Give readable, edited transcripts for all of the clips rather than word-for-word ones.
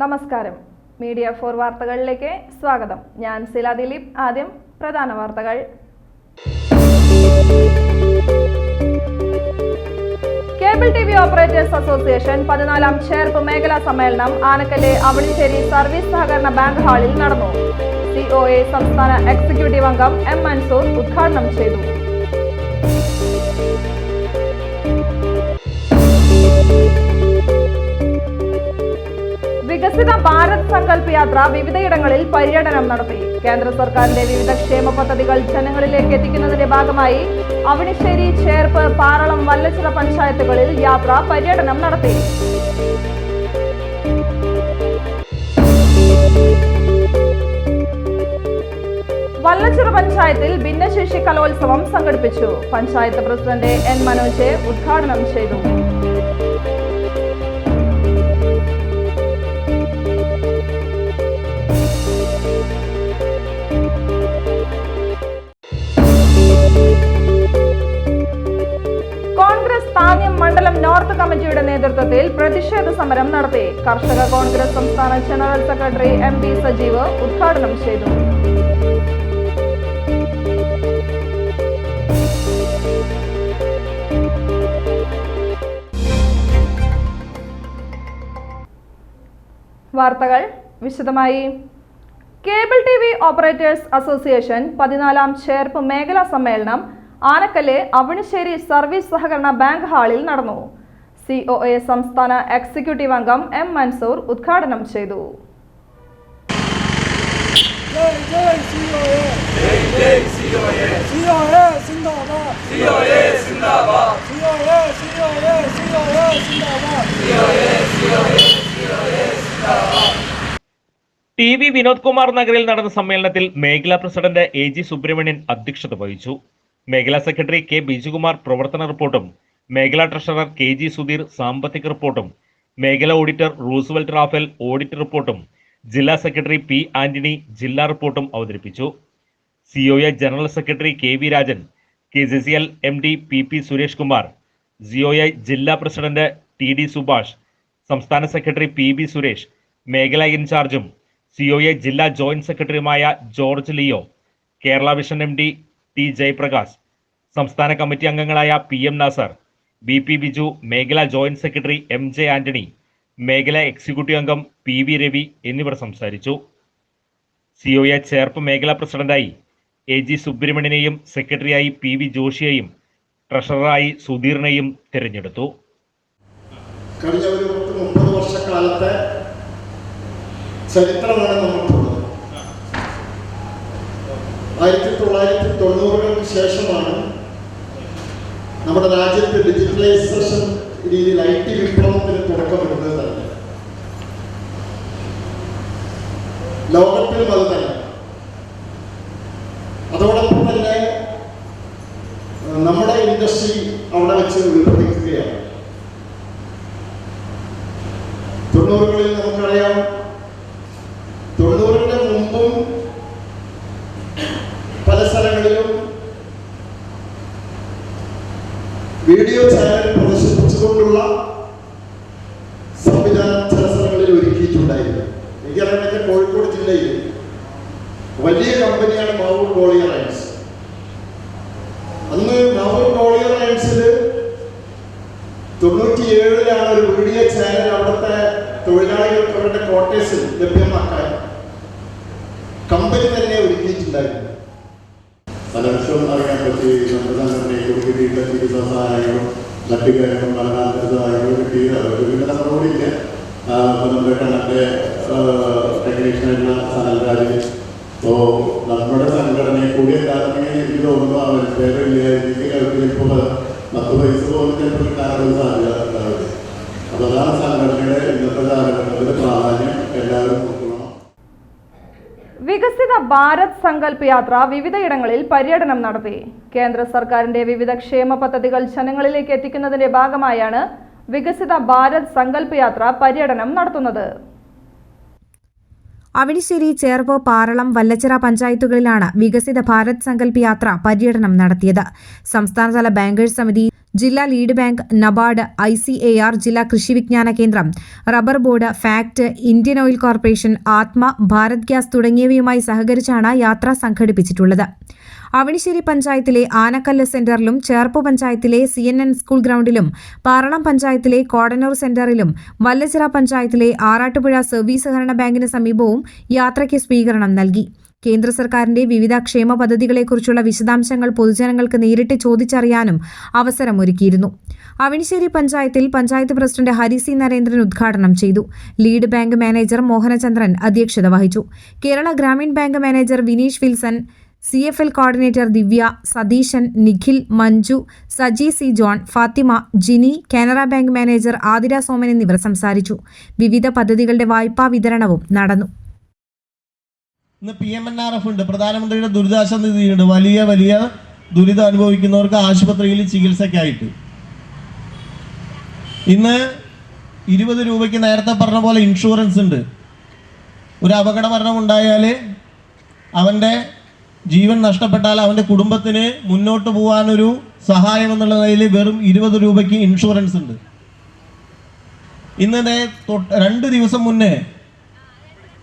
നമസ്കാരം. മീഡിയ 4 വാർത്തകളിലേക്ക് സ്വാഗതം. ഞാൻ സില ദിലീപ്. ആദ്യം പ്രധാന വാർത്തകൾ. കേബിൾ ടിവി ഓപ്പറേറ്റേഴ്സ് അസോസിയേഷൻ 14ാം ചേർപ്പ് മേഖലാ സമ്മേളനം ആനക്കല്ല് അവണിശ്ശേരി സർവീസ് സഹകരണ ബാങ്ക് ഹാളിൽ നടന്നു. COA സംസ്ഥാന എക്സിക്യൂട്ടീവ് അംഗം M. മൻസൂർ ഉദ്ഘാടനം ചെയ്തു. വികസിത ഭാരത് സങ്കല്പ് യാത്ര വിവിധയിടങ്ങളിൽ പര്യടനം നടത്തി. കേന്ദ്ര സർക്കാരിന്റെ വിവിധ ക്ഷേമ പദ്ധതികൾ ജനങ്ങളിലേക്ക് എത്തിക്കുന്നതിന്റെ ഭാഗമായി അവണിശ്ശേരി, ചേർപ്പ്, പാറളം, വല്ലച്ചിറ പഞ്ചായത്തുകളിൽ യാത്ര പര്യടനം നടത്തി. വല്ലച്ചിറ പഞ്ചായത്തിൽ ഭിന്നശേഷി കലോത്സവം സംഘടിപ്പിച്ചു. Panchayat president N. മനോജ് ഉദ്ഘാടനം ചെയ്തു. മണ്ഡലം നോർത്ത് കമ്മിറ്റിയുടെ നേതൃത്വത്തിൽ പ്രതിഷേധ സമരം നടത്തി. കർഷക കോൺഗ്രസ് സംസ്ഥാന ജനറൽ സെക്രട്ടറി MP സജീവ് ഉദ്ഘാടനം ചെയ്തു. വാർത്തകൾ വിശദമായി. കേബിൾ ടിവി ഓപ്പറേറ്റേഴ്സ് അസോസിയേഷൻ 14ാം ചേർപ്പ് മേഖലാ സമ്മേളനം ആനക്കല്ല് അവണിശ്ശേരി സർവീസ് സഹകരണ ബാങ്ക് ഹാളിൽ നടന്നു. COA സംസ്ഥാന എക്സിക്യൂട്ടീവ് അംഗം M. മൻസൂർ ഉദ്ഘാടനം ചെയ്തു. TV വിനോദ് കുമാർ നഗറിൽ നടന്ന സമ്മേളനത്തിൽ മേഖലാ പ്രസിഡന്റ് AG സുബ്രഹ്മണ്യൻ അധ്യക്ഷത വഹിച്ചു. മേഖലാ സെക്രട്ടറി K. ബിജുകുമാർ പ്രവർത്തന റിപ്പോർട്ടും, മേഖലാ ട്രഷറർ KG സുധീർ സാമ്പത്തിക റിപ്പോർട്ടും, മേഖലാ ഓഡിറ്റർ റൂസ്വെൽറ്റ് റാഫേൽ ഓഡിറ്റ് റിപ്പോർട്ടും, ജില്ലാ സെക്രട്ടറി P. ആന്റണി ജില്ലാ റിപ്പോർട്ടും അവതരിപ്പിച്ചു. COA general secretary KV Rajan, KCCL MD PP Suresh Kumar, COA ജില്ലാ പ്രസിഡന്റ് TD സുഭാഷ്, സംസ്ഥാന സെക്രട്ടറി PB സുരേഷ്, മേഖലാ ഇൻചാർജും COA ജില്ലാ ജോയിന്റ് സെക്രട്ടറിയുമായ George Leo, Kerala vision MD T. Jayaprakash, സംസ്ഥാന കമ്മിറ്റി അംഗങ്ങളായ PM നാസർ, BP ബിജു, മേഖലാ ജോയിന്റ് സെക്രട്ടറി MJ ആന്റണി, മേഖലാ എക്സിക്യൂട്ടീവ് അംഗം PV രവി എന്നിവർ സംസാരിച്ചു. COA ചേർപ്പ് മേഖലാ പ്രസിഡന്റായി AG സുബ്രഹ്മണ്യനെയും സെക്രട്ടറിയായി PV ജോഷിയെയും ട്രഷററായി സുധീറിനെയും തിരഞ്ഞെടുത്തു. കഴിഞ്ഞ ഒരു 30 വർഷക്കാലത്തെ ചരിത്രമാണ് നമുക്കുള്ളത്. 1990-കൾക്ക് ശേഷമാണ് നമ്മുടെ രാജ്യത്ത് ഡിജിറ്റലൈസേഷൻ രീതിയിൽ IT വിപ്ലവത്തിന് തുടക്കമിടുന്നത് തന്നെ. ലോകത്തിലും അത് തന്നെ. അതോടൊപ്പം തന്നെ നമ്മുടെ ഇൻഡസ്ട്രി അവിടെ വെച്ച് ഉത്ഭവിക്കുകയാണ്. 90-കളിൽ നമുക്കറിയാം, 90-ന്റെ മുമ്പും പല സ്ഥലങ്ങളിലും വീഡിയോ ചാനൽ പ്രദർശിപ്പിച്ചുകൊണ്ടുള്ള സംവിധാനം ചില സ്ഥലങ്ങളിൽ ഒരുക്കിയിട്ടുണ്ടായിരുന്നു. എനിക്കറിയാം, കോഴിക്കോട് ജില്ലയിൽ വലിയ കമ്പനിയാണ് മാവൂർ ഗോളിയർ അയൺസ്. അന്ന് മാവൂർ ഗോളിയർ അയൺസിൽ 97-ലാണ് ഒരു വീഡിയോ ചാനൽ അവിടുത്തെ തൊഴിലാളികൾക്ക് അവരുടെ ക്വാർട്ടേഴ്സിൽ ലഭ്യമാക്കാൻ കമ്പനി തന്നെ ഒരുക്കിയിട്ടുണ്ടായിരുന്നു. പല വർഷവും അറിയാൻ പറ്റി. നമ്മുടെ സംഘടനയ്ക്ക് കിട്ടിയിട്ടുള്ള ചികിത്സാ സഹായങ്ങളും മറ്റു കാര്യങ്ങളും പഠനാന്തര സഹായങ്ങളും കിട്ടി. അവർക്ക് പിന്നെ നമ്മളോടില്ല. നമ്മുടെ കണ്ണൻ്റെ ടെക്നീഷ്യനായിട്ടുള്ള സനൽരാജ്. അപ്പോൾ നമ്മുടെ സംഘടനയെ കൂടി എല്ലാവർക്കും എനിക്ക് തോന്നുന്നു അവർ പേരില്ലായിരിക്കും. അവർക്ക് ഇപ്പോൾ 10 പൈസ പോലും ചിലപ്പോൾ കിട്ടാനുള്ള സാധ്യത ഉണ്ടാവില്ല. അപ്പോൾ അതാണ് സംഘടനയുടെ ഇന്നത്തെ കാലഘട്ടത്തിൻ്റെ പ്രാധാന്യം എല്ലാവരും. വികസിത ഭാരത് സങ്കല്പ് യാത്ര വിവിധയിടങ്ങളിൽ പര്യടനം നടത്തി. കേന്ദ്ര സർക്കാരിന്റെ വിവിധ ക്ഷേമ പദ്ധതികൾ ജനങ്ങളിലേക്ക് എത്തിക്കുന്നതിന്റെ ഭാഗമായാണ് വികസിത ഭാരത് സങ്കല്പ് യാത്ര പര്യടനം നടത്തുന്നത്. അവണിശ്ശേരി, ചേർപ്പ്, പാറളം, വല്ലച്ചിറ പഞ്ചായത്തുകളിലാണ് വികസിത ഭാരത് സങ്കല്പ് യാത്ര പര്യടനം നടത്തിയത്. സംസ്ഥാനതല ബാങ്കേഴ്സ് സമിതി, ജില്ലാ ലീഡ് ബാങ്ക്, നബാർഡ്, ICAR, ജില്ലാ കൃഷി വിജ്ഞാന കേന്ദ്രം, rubber board, fact, Indian oil corporation, ആത്മ, ഭാരത് ഗ്യാസ് തുടങ്ങിയവയുമായി സഹകരിച്ചാണ് യാത്ര സംഘടിപ്പിച്ചിട്ടുള്ളത്. അവണിശ്ശേരി പഞ്ചായത്തിലെ ആനക്കല്ല് സെന്ററിലും, ചേർപ്പ് പഞ്ചായത്തിലെ CNN സ്കൂൾ ഗ്രൗണ്ടിലും, പാറളം പഞ്ചായത്തിലെ കോടന്നൂർ സെന്ററിലും, വല്ലച്ചിറ പഞ്ചായത്തിലെ ആറാട്ടുപുഴ സർവീസ് സഹകരണ ബാങ്കിന് സമീപവും യാത്രയ്ക്ക് സ്വീകരണം നൽകി. കേന്ദ്ര സർക്കാരിന്റെ വിവിധ ക്ഷേമ പദ്ധതികളെക്കുറിച്ചുള്ള വിശദാംശങ്ങൾ പൊതുജനങ്ങൾക്ക് നേരിട്ട് ചോദിച്ചറിയാനും അവസരമൊരുക്കിയിരുന്നു. അവണിശ്ശേരി പഞ്ചായത്തിൽ പഞ്ചായത്ത് പ്രസിഡന്റ് ഹരിസി നരേന്ദ്രൻ ഉദ്ഘാടനം ചെയ്തു. ലീഡ് ബാങ്ക് മാനേജർ മോഹനചന്ദ്രൻ അധ്യക്ഷത വഹിച്ചു. Kerala Grameen bank manager Vineesh Wilson, CFL coordinator Divya, Satheesan, Nikhil, Manju, Saji C. John, Fathima, Jini, Canara bank manager Athira Soman എന്നിവർ സംസാരിച്ചു. വിവിധ പദ്ധതികളുടെ വായ്പാ വിതരണവും നടന്നു. ഇന്ന് PMNRF ഉണ്ട്, പ്രധാനമന്ത്രിയുടെ ദുരിതാശ്വാസ നിധിയുണ്ട്. വലിയ ദുരിതം അനുഭവിക്കുന്നവർക്ക് ആശുപത്രിയിൽ ചികിത്സയ്ക്കായിട്ട് ഇന്ന് 20 രൂപയ്ക്ക് നേരത്തെ പറഞ്ഞ പോലെ ഇൻഷുറൻസ് ഉണ്ട്. ഒരു അപകട മരണം ഉണ്ടായാൽ അവൻ്റെ ജീവൻ നഷ്ടപ്പെട്ടാൽ അവൻ്റെ കുടുംബത്തിന് മുന്നോട്ട് പോകാനൊരു സഹായം എന്നുള്ള നിലയിൽ വെറും 20 രൂപയ്ക്ക് ഇൻഷുറൻസ് ഉണ്ട്. ഇന്ന് 2 ദിവസം മുന്നേ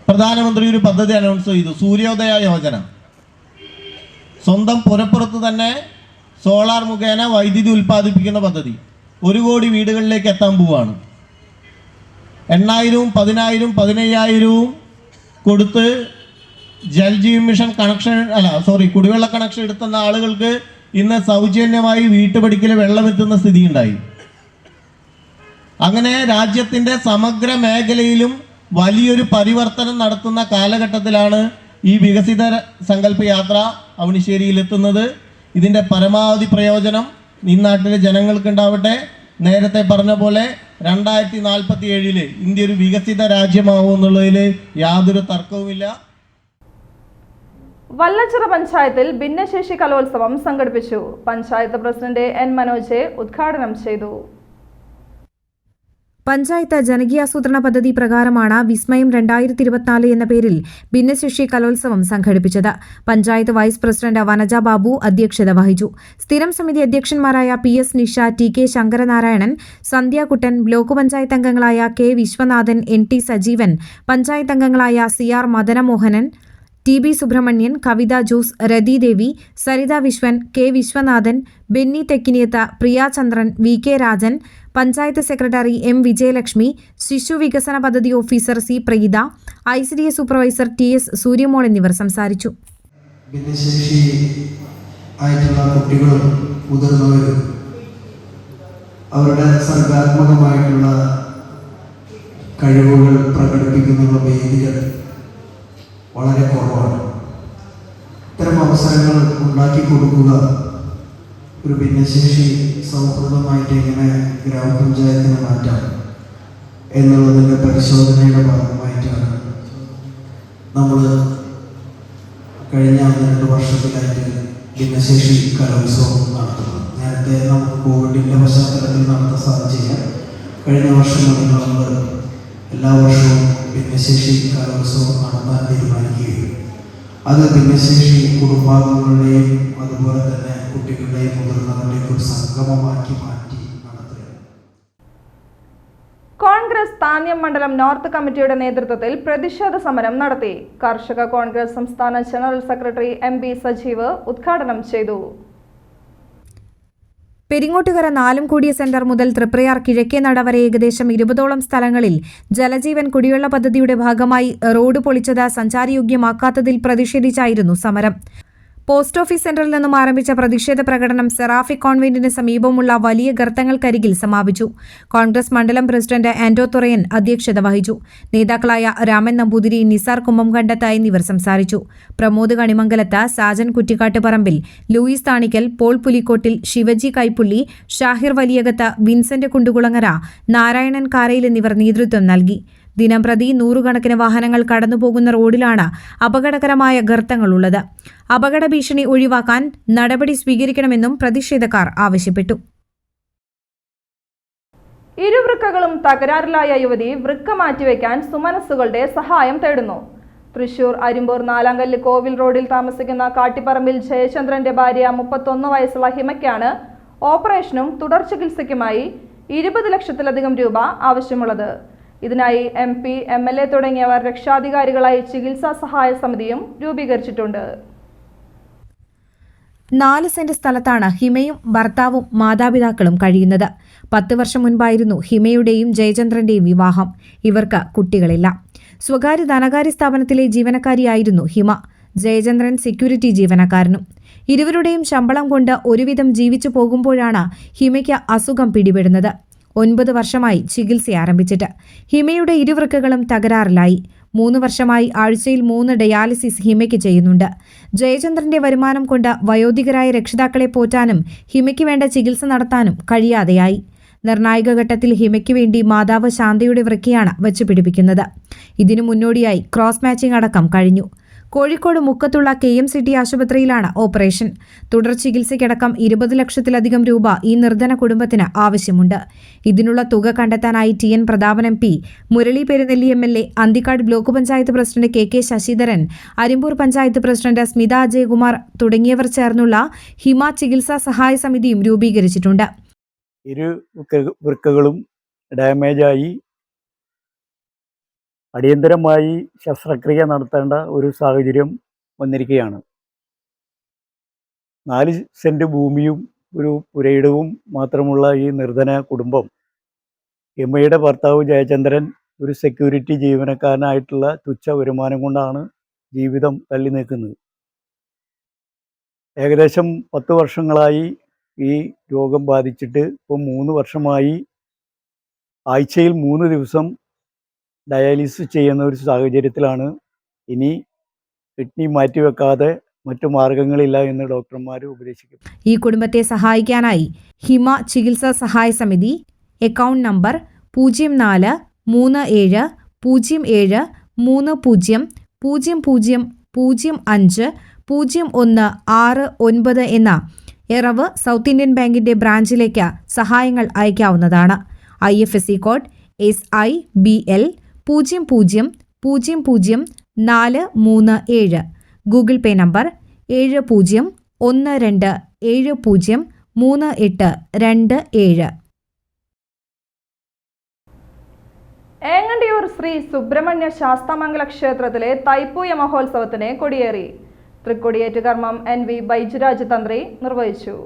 പ്രധാനമന്ത്രി ഒരു പദ്ധതി അനൗൺസ് ചെയ്തു, സൂര്യോദയ യോജന. സ്വന്തം പുരപ്പുറത്ത് തന്നെ സോളാർ മുഖേന വൈദ്യുതി ഉൽപ്പാദിപ്പിക്കുന്ന പദ്ധതി 1 കോടി വീടുകളിലേക്ക് എത്താൻ പോവുകയാണ്. 8,000, 10,000, 15,000 കൊടുത്ത് ജൽജീവൻ മിഷൻ കുടിവെള്ള കണക്ഷൻ എടുത്തുന്ന ആളുകൾക്ക് ഇന്ന് സൗജന്യമായി വീട്ടുപടിക്കൽ വെള്ളമെത്തുന്ന സ്ഥിതിയുണ്ടായി. അങ്ങനെ രാജ്യത്തിൻ്റെ സമഗ്ര മേഖലയിലും വലിയൊരു പരിവർത്തനം നടത്തുന്ന കാലഘട്ടത്തിലാണ് ഈ വികസിത സങ്കല്പ യാത്ര അവണിശ്ശേരിയിൽ എത്തുന്നത്. ഇതിൻ്റെ പരമാവധി പ്രയോജനം ഈ നാട്ടിലെ ജനങ്ങൾക്കുണ്ടാവട്ടെ. നേരത്തെ പറഞ്ഞ പോലെ 2047 ഇന്ത്യ ഒരു വികസിത രാജ്യമാവും എന്നുള്ളതിൽ യാതൊരു തർക്കവുമില്ല. വല്ലച്ചിറ പഞ്ചായത്തിൽ ഭിന്നശേഷി കലോത്സവം സംഘടിപ്പിച്ചു. Panchayat president N. മനോജ് ഉദ്ഘാടനം ചെയ്തു. പഞ്ചായത്ത് ജനകീയാസൂത്രണ പദ്ധതി പ്രകാരമാണ് വിസ്മയം 2024 എന്ന പേരിൽ ഭിന്നശേഷി കലോത്സവം സംഘടിപ്പിച്ചത്. പഞ്ചായത്ത് വൈസ് പ്രസിഡന്റ് വനജ ബാബു അധ്യക്ഷത വഹിച്ചു. സ്ഥിരം സമിതി അധ്യക്ഷന്മാരായ PS Nisha, TK Sankaranarayanan, Sandhyakuttan, block panchayat അംഗങ്ങളായ K. വിശ്വനാഥൻ, NT സജീവൻ, പഞ്ചായത്ത് അംഗങ്ങളായ CR മദനമോഹനൻ, TB സുബ്രഹ്മണ്യൻ, കവിത ജോസ്, രതി ദേവി, സരിത വിശ്വൻ, K. വിശ്വനാഥൻ, ബെന്നി തെക്കിനിയത്ത്, പ്രിയ ചന്ദ്രൻ, VK Rajan, panchayat secretary M. Vijayalakshmi, ശിശു വികസന പദ്ധതി officer C. Preetha, ICDS supervisor TS Suryamol എന്നിവർ സംസാരിച്ചു. ഭിന്നശേഷി ആയിട്ടുള്ള കുട്ടികളും മുതിർന്നവരും അവരുടെ സർഗാത്മകമായിട്ടുള്ള കഴിവുകൾ പ്രകടിപ്പിക്കുന്ന വേദികൾ വളരെ കുറവാണ്. ഇത്തരം അവസരങ്ങൾ ഉണ്ടാക്കി കൊടുക്കുക, ഒരു ഭിന്നശേഷി സൗഹൃദമായിട്ട് എങ്ങനെ ഗ്രാമപഞ്ചായത്തിനെ മാറ്റാം എന്നുള്ളതിൻ്റെ പരിശോധനയുടെ ഭാഗമായിട്ടാണ് നമ്മൾ കഴിഞ്ഞ 1-2 വർഷത്തിലായിട്ട് ഭിന്നശേഷി കലോത്സവം നടത്തുന്നത്. നേരത്തെ നമുക്ക് കോവിഡിൻ്റെ പശ്ചാത്തലത്തിൽ നടത്താൻ സാധിച്ചില്ല. കഴിഞ്ഞ വർഷങ്ങളിൽ നമ്മൾ എല്ലാ വർഷവും ഭിന്നശേഷി കലോത്സവം നടത്താൻ തീരുമാനിക്കുകയും അത് ഭിന്നശേഷി കുടുംബാംഗങ്ങളുടെയും അതുപോലെ തന്നെ കുട്ടികളുടെയും മുതിർന്നവരുടെയും ഒരു സംഗമമാക്കി മാറ്റി നടത്തുക. കോൺഗ്രസ് താന്യം മണ്ഡലം നോർത്ത് കമ്മിറ്റിയുടെ നേതൃത്വത്തിൽ പ്രതിഷേധ സമരം നടത്തി. കർഷക കോൺഗ്രസ് സംസ്ഥാന ജനറൽ സെക്രട്ടറി MB സജീവ് ഉദ്ഘാടനം ചെയ്തു. പെരിങ്ങോട്ടുകര നാലുംകൂടിയ സെന്റർ മുതൽ തൃപ്രയാർ കിഴക്കേനട വരെ ഏകദേശം 20ഓളം സ്ഥലങ്ങളിൽ ജലജീവൻ കുടിവെള്ള പദ്ധതിയുടെ ഭാഗമായി റോഡ് പൊളിച്ചത് സഞ്ചാരയോഗ്യമാക്കാത്തതിൽ പ്രതിഷേധിച്ചായിരുന്നു സമരം. പോസ്റ്റ് ഓഫീസ് സെന്ററിൽ നിന്നും ആരംഭിച്ച പ്രതിഷേധ പ്രകടനം സെറാഫിക് കോൺവെന്റിന് സമീപമുള്ള വലിയ ഗർത്തങ്ങൾക്കരികിൽ സമാപിച്ചു. കോൺഗ്രസ് മണ്ഡലം പ്രസിഡന്റ് ആന്റോ തുറയൻ അധ്യക്ഷത വഹിച്ചു. നേതാക്കളായ രാമൻ നമ്പൂതിരി, നിസാർ കുമ്മംകണ്ടത്ത് എന്നിവർ സംസാരിച്ചു. Pramod Kanimangalath, Sajan Kuttikkattuparambil, Louis Thanikkal, Paul Pulikkottil, Shivaji Kaippulli, Shahir Valiyakath, Vincent Kundukulangara, Narayanan Karayil എന്നിവർ നേതൃത്വം നൽകി. ദിനംപ്രതി 100 കണക്കിന് വാഹനങ്ങൾ കടന്നുപോകുന്ന റോഡിലാണ് അപകടകരമായ ഗർത്തങ്ങളുള്ളത്. അപകട ഭീഷണി ഒഴിവാക്കാൻ നടപടി സ്വീകരിക്കണമെന്നും പ്രതിഷേധക്കാർ ആവശ്യപ്പെട്ടു. ഇരുവൃക്കകളും തകരാറിലായ യുവതി വൃക്ക മാറ്റിവെക്കാൻ സുമനസ്സുകളുടെ സഹായം തേടുന്നു. തൃശൂർ അരിമ്പൂർ നാലാങ്കല്ല് കോവിൽ റോഡിൽ താമസിക്കുന്ന കാട്ടിപ്പറമ്പിൽ ജയചന്ദ്രന്റെ ഭാര്യ 31 വയസ്സുള്ള ഹിമയ്ക്കാണ് ഓപ്പറേഷനും തുടർ ചികിത്സയ്ക്കുമായി 20 ലക്ഷത്തിലധികം രൂപ ആവശ്യമുള്ളത്. ഇതിനായി MP, MLA തുടങ്ങിയവർ രക്ഷാധികാരികളായി ചികിത്സാ സഹായ സമിതിയും രൂപീകരിച്ചിട്ടുണ്ട്. 4 സെന്റ് സ്ഥലത്താണ് ഹിമയും ഭർത്താവും മാതാപിതാക്കളും കഴിയുന്നത്. 10 വർഷം മുൻപായിരുന്നു ഹിമയുടെയും ജയചന്ദ്രന്റെയും വിവാഹം. ഇവർക്ക് കുട്ടികളില്ല. സ്വകാര്യ ധനകാര്യ സ്ഥാപനത്തിലെ ജീവനക്കാരിയായിരുന്നു ഹിമ. ജയചന്ദ്രൻ സെക്യൂരിറ്റി ജീവനക്കാരനും. ഇരുവരുടെയും ശമ്പളം കൊണ്ട് ഒരുവിധം ജീവിച്ചു പോകുമ്പോഴാണ് ഹിമയ്ക്ക് അസുഖം പിടിപെടുന്നത്. 9 വർഷമായി ചികിത്സ ആരംഭിച്ചിട്ട്. ഹിമയുടെ ഇരുവൃക്കകളും തകരാറിലായി. 3 വർഷമായി ആഴ്ചയിൽ 3 ഡയാലിസിസ് ഹിമയ്ക്ക് ചെയ്യുന്നുണ്ട്. ജയചന്ദ്രന്റെ വരുമാനം കൊണ്ട് വയോധികരായ രക്ഷിതാക്കളെ പോറ്റാനും ഹിമയ്ക്ക് വേണ്ട ചികിത്സ നടത്താനും കഴിയാതെയായി. നിർണായക ഘട്ടത്തിൽ ഹിമയ്ക്ക് വേണ്ടി മാതാവ് ശാന്തയുടെ വൃക്കയാണ് വച്ചുപിടിപ്പിക്കുന്നത്. ഇതിനു മുന്നോടിയായി ക്രോസ് മാച്ചിംഗ് അടക്കം കഴിഞ്ഞു. കോഴിക്കോട് മുക്കത്തുള്ള KMCT ആശുപത്രിയിലാണ് ഓപ്പറേഷൻ. തുടർ ചികിത്സയ്ക്കടക്കം 20 ലക്ഷത്തിലധികം രൂപ ഈ നിർധന കുടുംബത്തിന് ആവശ്യമുണ്ട്. ഇതിനുള്ള തുക കണ്ടെത്താനായി TN Prathapan MP, Murali Perunnelli MLA, Anthikad block panchayat president KK Sasidharan, Arimbur panchayat president Smitha Ajayakumar തുടങ്ങിയവർ ചേർന്നുള്ള ഹിമ ചികിത്സാ സഹായ സമിതിയും രൂപീകരിച്ചിട്ടുണ്ട്. ഇരു വൃക്കകളും ഡാമേജായി അടിയന്തരമായി ശസ്ത്രക്രിയ നടത്തേണ്ട ഒരു സാഹചര്യം വന്നിരിക്കുകയാണ്. 4 സെന്റ് ഭൂമിയും ഒരു പുരയിടവും മാത്രമുള്ള ഈ നിർധന കുടുംബം, ഹിമയുടെ ഭർത്താവ് ജയചന്ദ്രൻ ഒരു സെക്യൂരിറ്റി ജീവനക്കാരനായിട്ടുള്ള തുച്ഛ വരുമാനം കൊണ്ടാണ് ജീവിതം തള്ളി നീക്കുന്നത്. ഏകദേശം 10 വർഷങ്ങളായി ഈ രോഗം ബാധിച്ചിട്ട് ഇപ്പോൾ 3 വർഷമായി ആഴ്ചയിൽ 3 ദിവസം ഡയാലിസിസ് ചെയ്യുന്ന ഒരു സാഹചര്യത്തിലാണ്. ഇനി കിഡ്നി മാറ്റിവെക്കാതെ മറ്റു മാർഗങ്ങളില്ല എന്ന് ഡോക്ടർമാർ ഉപദേശിക്കും. ഈ കുടുംബത്തെ സഹായിക്കാനായി ഹിമ ചികിത്സാ സഹായ സമിതി അക്കൗണ്ട് നമ്പർ 04070700050169 എന്ന എറവ് സൗത്ത് ഇന്ത്യൻ ബാങ്കിന്റെ ബ്രാഞ്ചിലേക്ക് സഹായങ്ങൾ അയക്കാവുന്നതാണ്. IFSC code SIBL 000437. Google Pay number 7012703827. Engandiyur Shri Subrahmanya ശാസ്താമംഗല ക്ഷേത്രത്തിലെ തൈപ്പൂയ മഹോത്സവത്തിന് കൊടിയേറി. തൃക്കൊടിയേറ്റ് കർമ്മം NV ബൈജുരാജ് തന്ത്രി നിർവഹിച്ചു.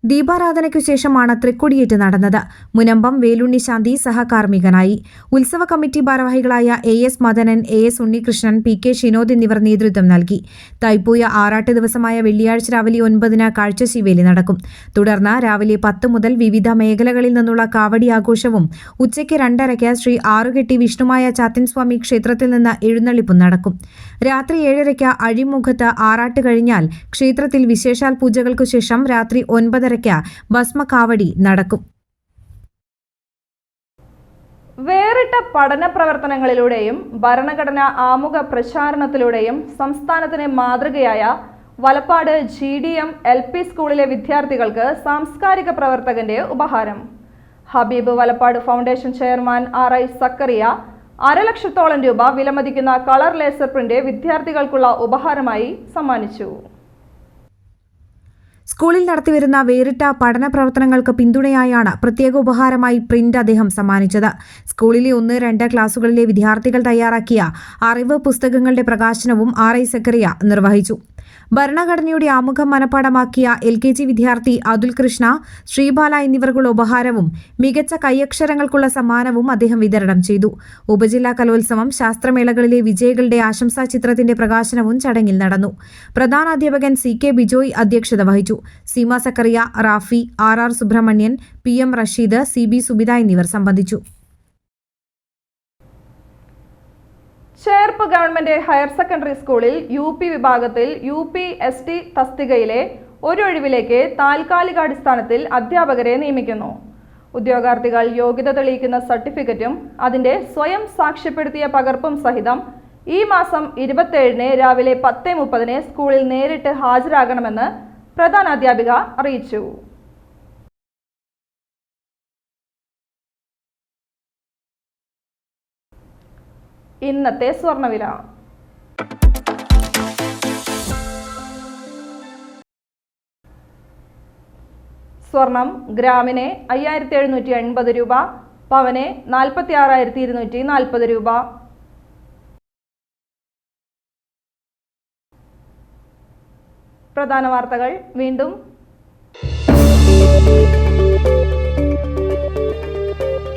ദീപാരാധനയ്ക്കു ശേഷമാണ് തൃക്കൊടിയേറ്റ് നടന്നത്. മുനമ്പം വേലുണ്ണി ശാന്തി സഹകാർമ്മികനായി. ഉത്സവ കമ്മിറ്റി ഭാരവാഹികളായ AS Madanan, AS Unnikrishnan, PK Shinod എന്നിവർ നേതൃത്വം നൽകി. തൈപ്പൂയ ആറാട്ട് ദിവസമായ വെള്ളിയാഴ്ച രാവിലെ 9-ന് കാഴ്ചശീവേലി നടക്കും. തുടർന്ന് രാവിലെ 10 മുതൽ വിവിധ മേഖലകളിൽ നിന്നുള്ള കാവടി ആഘോഷവും ഉച്ചയ്ക്ക് 2:30-ക്ക് ശ്രീ ആറുകെട്ടി വിഷ്ണുമായ ചാത്തൻസ്വാമി ക്ഷേത്രത്തിൽ നിന്ന് എഴുന്നള്ളിപ്പും നടക്കും. രാത്രി 7:30-ക്ക് അഴിമുഖത്ത് ആറാട്ട് കഴിഞ്ഞാൽ ക്ഷേത്രത്തിൽ വിശേഷാൽ പൂജകൾക്കു ശേഷം രാത്രി 9:30-ക്ക് ഭസ്മകാവടി നടക്കും. വേറിട്ട പഠന പ്രവർത്തനങ്ങളിലൂടെയും ഭരണഘടനാ ആമുഖ പ്രചാരണത്തിലൂടെയും സംസ്ഥാനത്തിന് മാതൃകയായ വലപ്പാട് GDM LP സ്കൂളിലെ വിദ്യാർത്ഥികൾക്ക് സാംസ്കാരിക പ്രവർത്തകന്റെ ഉപഹാരം. Habeeb Valappad foundation chairman RI Zakariya 1.5 ലക്ഷത്തോളം രൂപ വിലമതിക്കുന്ന കളർ ലേസർ പ്രിന്റ് വിദ്യാർത്ഥികൾക്കുള്ള ഉപഹാരമായി സമ്മാനിച്ചു. സ്കൂളിൽ നടത്തിവരുന്ന വേറിട്ട പഠന പ്രവർത്തനങ്ങൾക്ക് പിന്തുണയായാണ് പ്രത്യേക ഉപഹാരമായി പ്രിന്റ് അദ്ദേഹം സമ്മാനിച്ചത്. സ്കൂളിലെ 1-2 ക്ലാസുകളിലെ വിദ്യാർത്ഥികൾ തയ്യാറാക്കിയ അറിവ് പുസ്തകങ്ങളുടെ പ്രകാശനവും RI സക്കറിയ നിർവഹിച്ചു. ഭരണഘടനയുടെ ആമുഖം മനഃപ്പാടമാക്കിയ LKG വിദ്യാർത്ഥി അതുൽ കൃഷ്ണ, ശ്രീബാല എന്നിവർക്കുള്ള ഉപഹാരവും മികച്ച കൈയക്ഷരങ്ങൾക്കുള്ള സമ്മാനവും അദ്ദേഹം വിതരണം ചെയ്തു. ഉപജില്ലാ കലോത്സവം, ശാസ്ത്രമേളകളിലെ വിജയികളുടെ ആശംസാ ചിത്രത്തിന്റെ പ്രകാശനവും ചടങ്ങിൽ നടന്നു. പ്രധാനാധ്യാപകൻ CK ബിജോയ് അധ്യക്ഷത വഹിച്ചു. Seema Zacharia, Rafi, RR Subramanian, PM Rasheed, CB Subitha എന്നിവർ സംബന്ധിച്ചു. ചേർപ്പ് ഗവൺമെന്റ് ഹയർ സെക്കൻഡറി സ്കൂളിൽ UP വിഭാഗത്തിൽ UP ST തസ്തികയിലെ ഒരു ഒഴിവിലേക്ക് താൽക്കാലികാടിസ്ഥാനത്തിൽ അധ്യാപകരെ നിയമിക്കുന്നു. ഉദ്യോഗാർത്ഥികൾ യോഗ്യത തെളിയിക്കുന്ന സർട്ടിഫിക്കറ്റും അതിന്റെ സ്വയം സാക്ഷ്യപ്പെടുത്തിയ പകർപ്പും സഹിതം ഈ മാസം 27-ന് രാവിലെ 10:30-ന് സ്കൂളിൽ നേരിട്ട് ഹാജരാകണമെന്ന് പ്രധാനാധ്യാപിക അറിയിച്ചു. ഇന്നത്തെ സ്വർണ്ണവില. സ്വർണം ഗ്രാമിന് 5780 രൂപ, പവന് 46,240 രൂപ. പ്രധാന വാർത്തകൾ വീണ്ടും.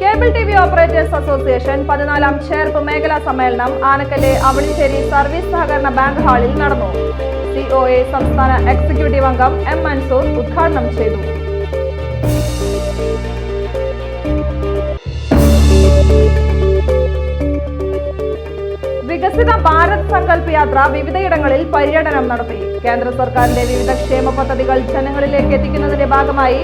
Cable T V operators association 14ാം ചേർപ്പ് മേഖലാ സമ്മേളനം ആനക്കല്ല് അവണിശ്ശേരി സർവീസ് സഹകരണ ബാങ്ക് ഹാളിൽ നടന്നു. COA സംസ്ഥാന എക്സിക്യൂട്ടീവ് അംഗം M. മൻസൂർ ഉദ്ഘാടനം ചെയ്തു. വികസിത ഭാരത് സങ്കല്പ് യാത്ര വിവിധയിടങ്ങളിൽ പര്യടനം നടത്തി. കേന്ദ്ര സർക്കാരിന്റെ വിവിധ ക്ഷേമ പദ്ധതികൾ ജനങ്ങളിലേക്ക് എത്തിക്കുന്നതിന്റെ ഭാഗമായി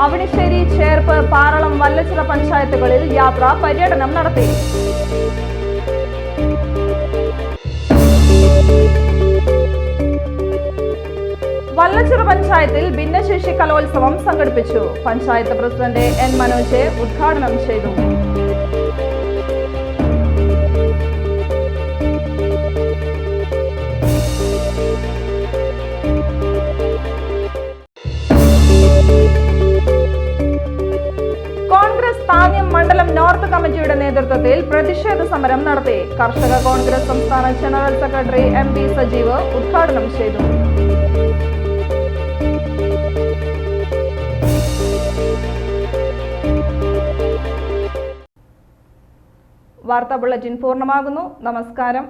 അവണിശ്ശേരി, ചേർപ്പ്, പാറളം, വല്ലച്ചിറ പഞ്ചായത്തുകളിൽ യാത്ര പര്യടനം നടത്തി. വല്ലച്ചിറ പഞ്ചായത്തിൽ ഭിന്നശേഷി കലോത്സവം സംഘടിപ്പിച്ചു. Panchayat president N. മനോജ് ഉദ്ഘാടനം ചെയ്തു. കോൺഗ്രസ് താന്യം മണ്ഡലം നോർത്ത് കമ്മിറ്റിയുടെ നേതൃത്വത്തിൽ പ്രതിഷേധ സമരം നടത്തി. കർഷക കോൺഗ്രസ് സംസ്ഥാന ജനറൽ സെക്രട്ടറി MP സജീവ് ഉദ്ഘാടനം ചെയ്തു. വാർത്താ ബുള്ളറ്റിൻ പൂർണ്ണമാകുന്നു. നമസ്കാരം.